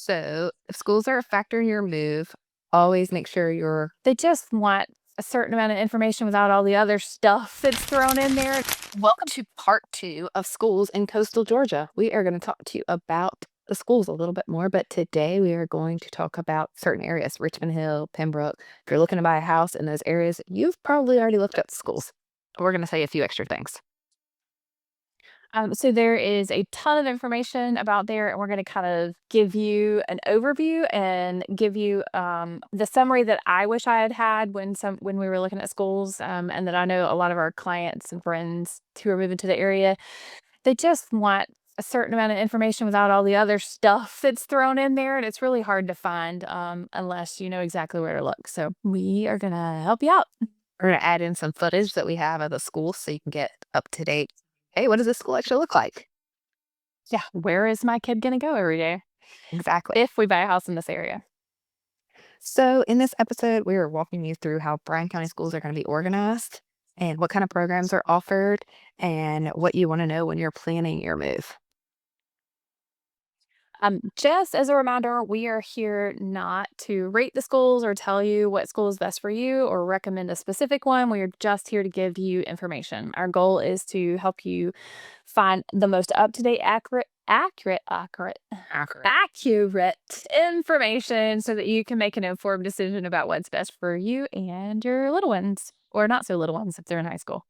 So, if schools are a factor in your move, always make sure you're. They just want a certain amount of information without all the other stuff that's thrown in there. Welcome to part two of schools in coastal Georgia. We are going to talk to you about the schools a little bit more, but today we are going to talk about certain areas Richmond Hill, Pembroke. If you're looking to buy a house in those areas, you've probably already looked at the schools. We're going to say a few extra things. So there is a ton of information about there, and we're going to kind of give you an overview and give you the summary that I wish I had had when we were looking at schools, and that I know a lot of our clients and friends who are moving to the area, they just want a certain amount of information without all the other stuff that's thrown in there, and it's really hard to find unless you know exactly where to look. So we are going to help you out. We're going to add in some footage that we have of the schools so you can get up to date. Hey, what does this school actually look like? Yeah, where is my kid going to go every day Exactly. if we buy a house in this area? So, in this episode, we are walking you through how Bryan County schools are going to be organized and what kind of programs are offered and what you want to know when you're planning your move. Just as a reminder, we are here not to rate the schools or tell you what school is best for you or recommend a specific one. We are just here to give you information. Our goal is to help you find the most up to date, accurate Accurate. information so that you can make an informed decision about what's best for you and your little ones, or not so little ones if they're in high school.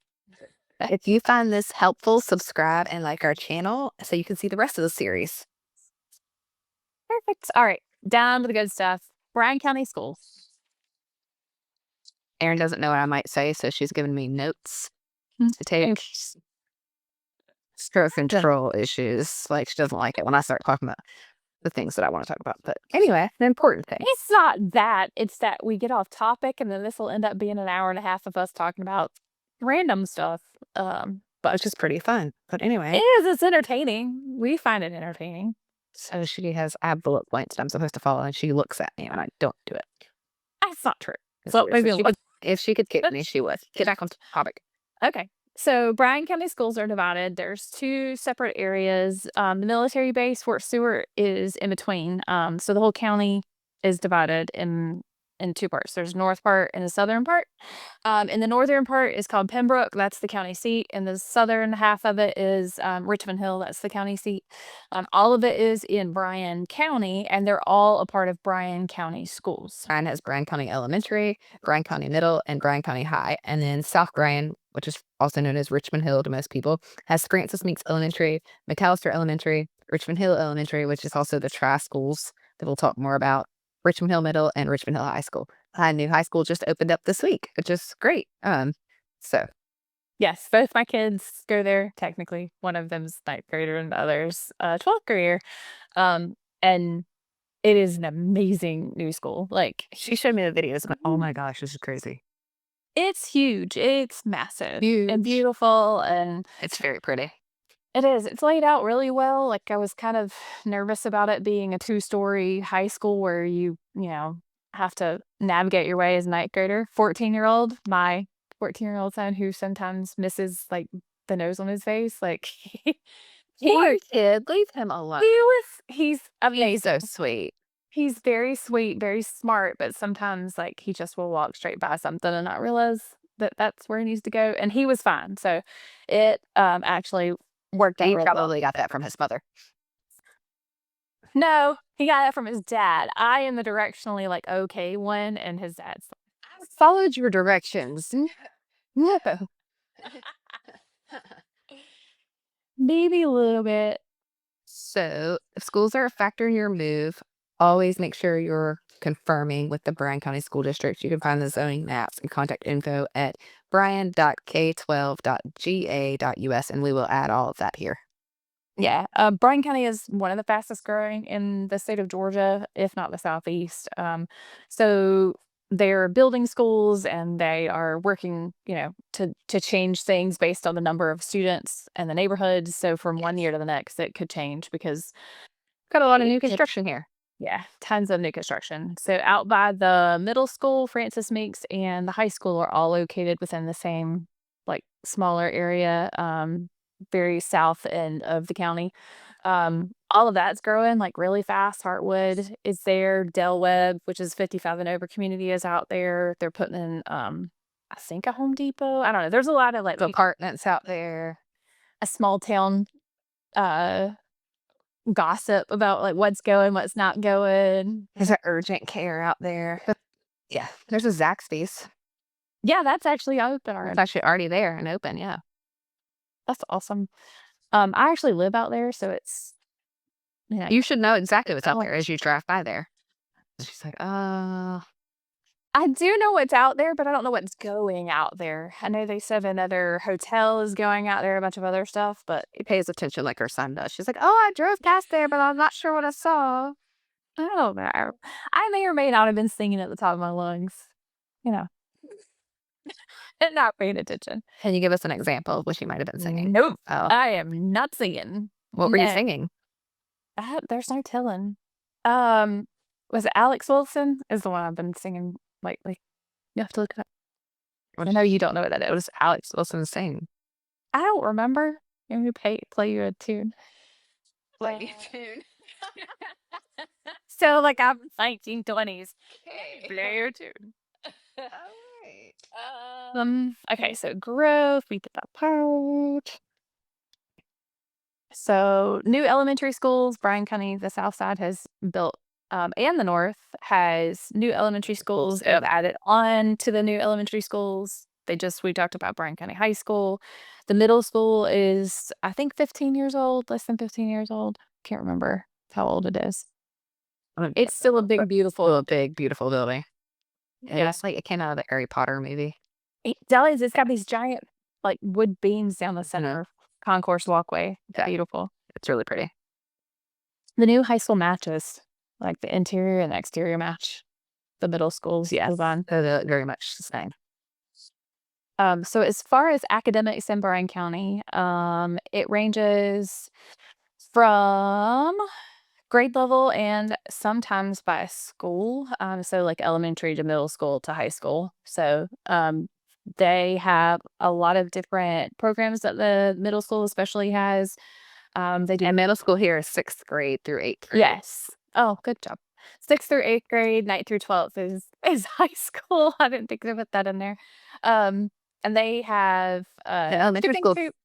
If you find this helpful, subscribe and like our channel so you can see the rest of the series. Perfect. All right, down to the good stuff. Bryan County Schools. Erin doesn't know what I might say, so she's giving me notes to take. Stroke control issues. Like, she doesn't like it when I start talking about the things that I want to talk about. But anyway, the important thing. It's not that. It's that we get off topic, and then this will end up being an hour and a half of us talking about random stuff. But it's just pretty fun. But anyway. It is. It's entertaining. We find it entertaining. So I have bullet points that I'm supposed to follow, and she looks at me and I don't do it. That's not true. So if she could kick me, she would. Get back on topic. Okay. So Bryan County schools are divided. There's two separate areas. The military base, Fort Stewart, is in between. So the whole county is divided in two parts. There's north part and the southern part. And the northern part is called Pembroke. That's the county seat. And the southern half of it is Richmond Hill. That's the county seat. All of it is in Bryan County, and they're all a part of Bryan County Schools. Bryan has Bryan County Elementary, Bryan County Middle, and Bryan County High. And then South Bryan, which is also known as Richmond Hill to most people, has Francis Meeks Elementary, McAllister Elementary, Richmond Hill Elementary, which is also the tri-schools that we'll talk more about, Richmond Hill Middle, and Richmond Hill High School. A new high school just opened up this week, which is great. So yes, both my kids go there. Technically, one of them's ninth grader and the other's 12th grader. And it is an amazing new school. Like, she showed me the videos. I'm like, oh my gosh, this is crazy. it's huge. It's massive Huge. and beautiful, and It's very pretty. it is. It's laid out really well. Like, I was kind of nervous about it being a two-story high school where you know, have to navigate your way as a ninth grader. 14-year-old, my 14-year-old son, who sometimes misses like the nose on his face, like Poor kid, leave him alone. he's amazing. He's so sweet. He's very sweet, very smart, but sometimes like he just will walk straight by something and not realize that that's where he needs to go. And he was fine. So it actually worked out He really well. probably got that from his mother. No, he got that from his dad. I am the directionally like okay one, and his dad's I followed your directions. No. maybe a little bit. So, if schools are a factor in your move, always make sure you're confirming with the Bryan County School District. You can find the zoning maps and contact info at bryan.k12.ga.us, and we will add all of that here. Yeah, Bryan County is one of the fastest growing in the state of Georgia, if not the Southeast. So they're building schools, and they are working, to change things based on the number of students and the neighborhoods. So from one year to the next, it could change because Got a lot of new construction here. yeah, tons of new construction. So out by the middle school, Francis Meeks, and the high school are all located within the same, like, smaller area, very south end of the county. All of that's growing like really fast. Heartwood is there. Del Webb, which is 55 and over community, is out there. They're putting in, I think, a Home Depot. I don't know. There's a lot of like Apartments out there. a small town uh gossip about like what's going, what's not going. There's an urgent care out there. Yeah, there's a Zaxby's. Yeah, that's actually open It's already. actually already there and open. Yeah. That's awesome. I actually live out there, so it's, you know, You should know exactly what's out like, there as you drive by there. She's like, I do know what's out there, but I don't know what's going out there. I know they said another hotel is going out there, a bunch of other stuff, but he pays attention like her son does. She's like, oh, I drove past there, but I'm not sure what I saw. I don't know. I may or may not have been singing at the top of my lungs, you know, and not paying attention. Can you give us an example of what you might have been singing? Nope. Oh, I am not singing. what were you No. singing? There's no telling. Um, was it Alex Wilson is the one I've been singing lately. You have to look it up. I know you don't know what that What is. does Alex Wilson sing? I don't remember. Let me play you a tune. Play tune. So like I'm 1920s. Play your tune. All right. Okay, so growth, we did that part. So new elementary schools, Bryan County, the south side has built, and the north has new elementary schools that have added on to the new elementary schools. We talked about Bryan County High School. The middle school is, I think, 15 years old, less than 15 years old. Can't remember how old it is. It's still a big, beautiful. A big, beautiful building. Yeah. It's like it came out of the Harry Potter movie. It does. It's got these giant, like, wood beams down the center concourse walkway. Yeah. Beautiful. It's really pretty. The new high school matches, like the interior and exterior match. The middle schools, Yes. on. They're very much the same. So as far as academics in Bryan County, it ranges from grade level and sometimes by school. So like elementary to middle school to high school. So they have a lot of different programs that the middle school especially has. They do. And middle school here is 6th grade through 8th grade. Yes. Oh, good job. 6th through 8th grade, 9th through 12th is high school. I didn't think to put that in there. And they have The elementary shipping school coop.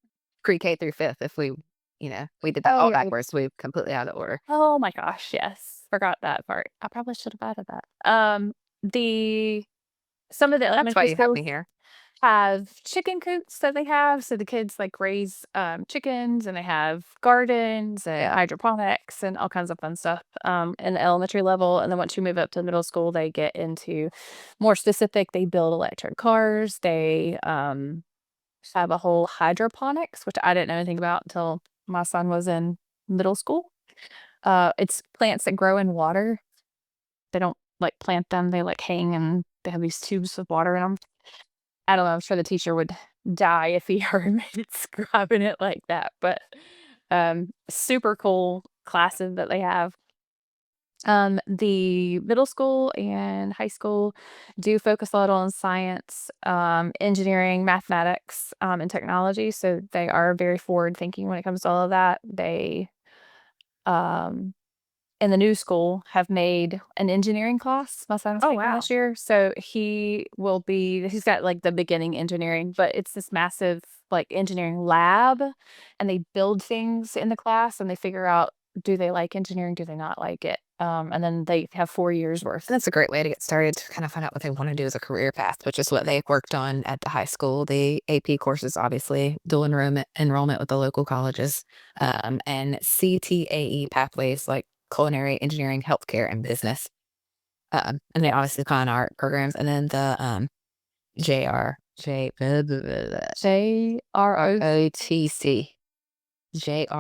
pre-K through 5th. If we did that all right. backwards, we completely out of order. Oh my gosh, yes. Forgot that part. I probably should have added that. The some of the That's why elementary you have schools me here. have chicken coops that they have. So the kids like raise chickens, and they have gardens and hydroponics and all kinds of fun stuff in the elementary level. And then once you move up to middle school, they get into more specific. They build electric cars. They have a whole hydroponics, which I didn't know anything about until my son was in middle school. It's plants that grow in water. They don't like plant them. They like hang, and they have these tubes of water in them. I don't know, I'm sure the teacher would die if he heard me describing it like that, but, super cool classes that they have. The middle school and high school do focus a lot on science, engineering, mathematics, and technology, so they are very forward-thinking when it comes to all of that. They, um in the new school have made an engineering class. My son's taking wow. this year. So he's got like the beginning engineering, but it's this massive like engineering lab, and they build things in the class, and they figure out, do they like engineering? Do they not like it? And then they have 4 years worth. And that's a great way to get started to kind of find out what they want to do as a career path, which is what they worked on at the high school. The AP courses, obviously, dual enrollment with the local colleges, and CTAE pathways like culinary, engineering, healthcare, and business. And then obviously fine art programs, and then the JR J JRO.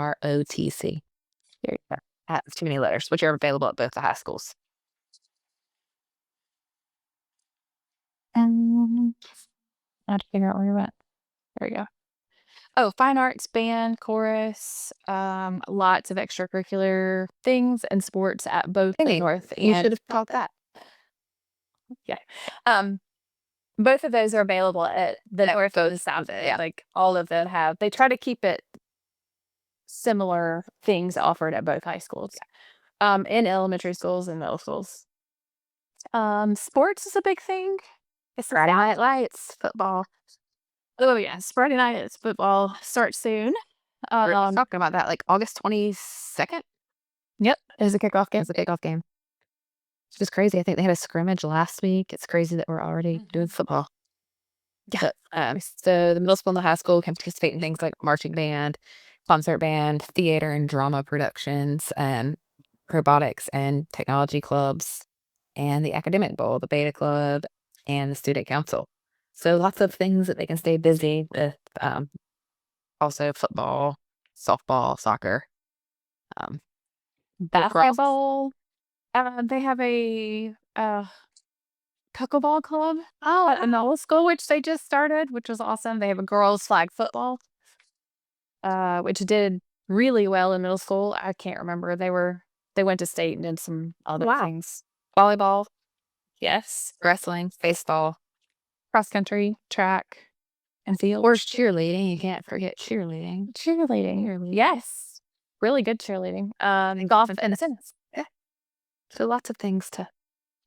JROTC. There you go. That's too many letters, which are available at both the high schools. I had to figure out where you went. There we go. Oh, fine arts, band, chorus, lots of extracurricular things and sports at both the Hey, north you and should have taught that. yeah. Both of those are available at the north and the south. Yeah. Like all of them have. They try to keep it similar things offered at both high schools, in elementary schools and middle schools. Sports is a big thing. It's Friday Night Lights, football. Oh yes, Friday night is football starts soon. We're talking about that like August 22nd Yep, is a kickoff game. is the kickoff game. It's just crazy. I think they had a scrimmage last week. It's crazy that we're already doing football. Yeah. So the middle school and the high school can participate in things like marching band, concert band, theater and drama productions, and robotics and technology clubs, and the academic bowl, the beta club, and the student council. So lots of things that they can stay busy with. Also football, softball, soccer, lacrosse. Basketball. They have a pickleball club at the middle school, which they just started, which was awesome. They have a girls flag football, which did really well in middle school. I can't remember. They went to state and did some other things. Volleyball, Yes. wrestling, baseball, Cross country, track, and field. or cheerleading. You can't forget cheerleading. Cheerleading. Yes. Really good cheerleading. Golf and tennis. So lots of things to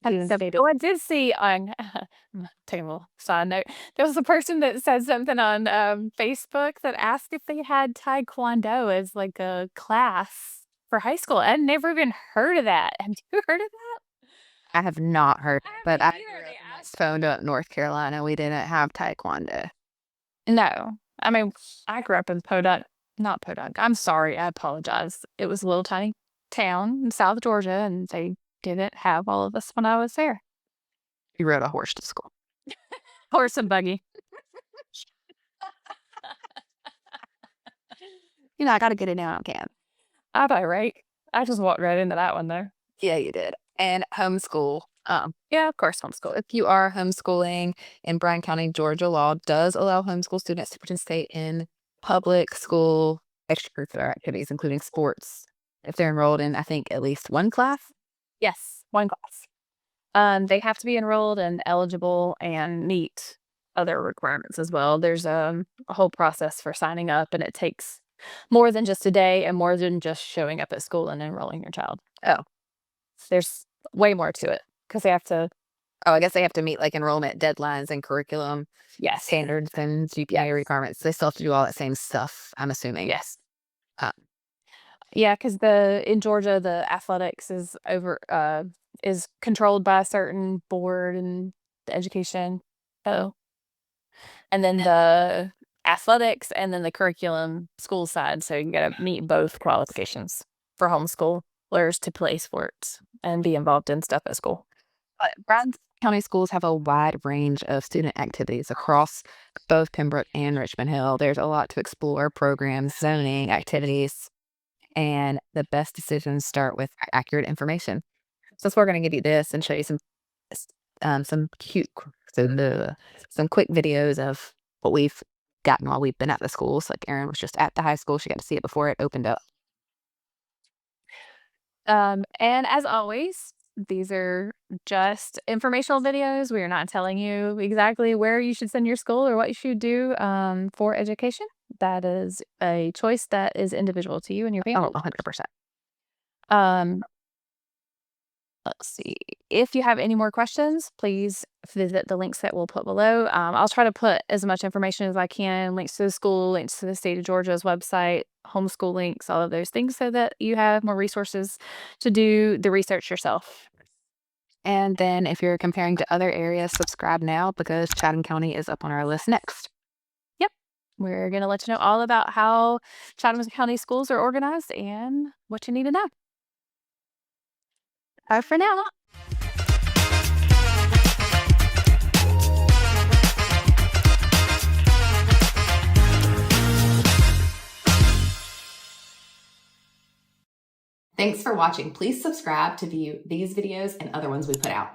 Oh, I did see on taking a little side note. There was a person that said something on Facebook that asked if they had Taekwondo as like a class for high school. I'd never even heard of that. Have you heard of that? I have not heard, but I They asked. phoned up North Carolina. We didn't have taekwondo. No, I mean I grew up in Podunk, not Podunk. I'm sorry, I apologize. It was a little tiny town in South Georgia, and they didn't have all of this when I was there. We rode a horse to school. Horse and buggy. I got to get it now. I can. I know, right? I just walked right into that one though. Yeah, you did. And homeschool. Yeah, of course, homeschool. If you are homeschooling in Bryan County, Georgia, law does allow homeschool students to participate in public school extracurricular activities, including sports, if they're enrolled in, I think, at least one class. Yes, one class. They have to be enrolled and eligible and meet other requirements as well. There's a whole process for signing up, and it takes more than just a day and more than just showing up at school and enrolling your child. Oh. There's way more to it because they have to. Oh, I guess they have to meet like enrollment deadlines and curriculum Yes. standards and GPA requirements. They still have to do all that same stuff, I'm assuming. Yes. Uh, Yeah, because in Georgia, the athletics is controlled by a certain board and the education. Oh, and then the athletics and then the curriculum school side. So you got to meet both qualifications for homeschoolers to play sports and be involved in stuff at school. Bryan County Schools have a wide range of student activities across both Pembroke and Richmond Hill. There's a lot to explore: programs, zoning, activities, and the best decisions start with accurate information. Since we're going to give you this and show you some quick videos of what we've gotten while we've been at the schools. Like Erin was just at the high school; she got to see it before it opened up. And as always, these are just informational videos. We are not telling you exactly where you should send your school or what you should do for education. That is a choice that is individual to you and your family. Oh, 100%. Let's see. If you have any more questions, please visit the links that we'll put below. I'll try to put as much information as I can, links to the school, links to the state of Georgia's website, homeschool links, all of those things, so that you have more resources to do the research yourself. And then if you're comparing to other areas, subscribe now because Chatham County is up on our list next. Yep. We're going to let you know all about how Chatham County schools are organized and what you need to know. Bye for now. Thanks for watching. Please subscribe to view these videos and other ones we put out.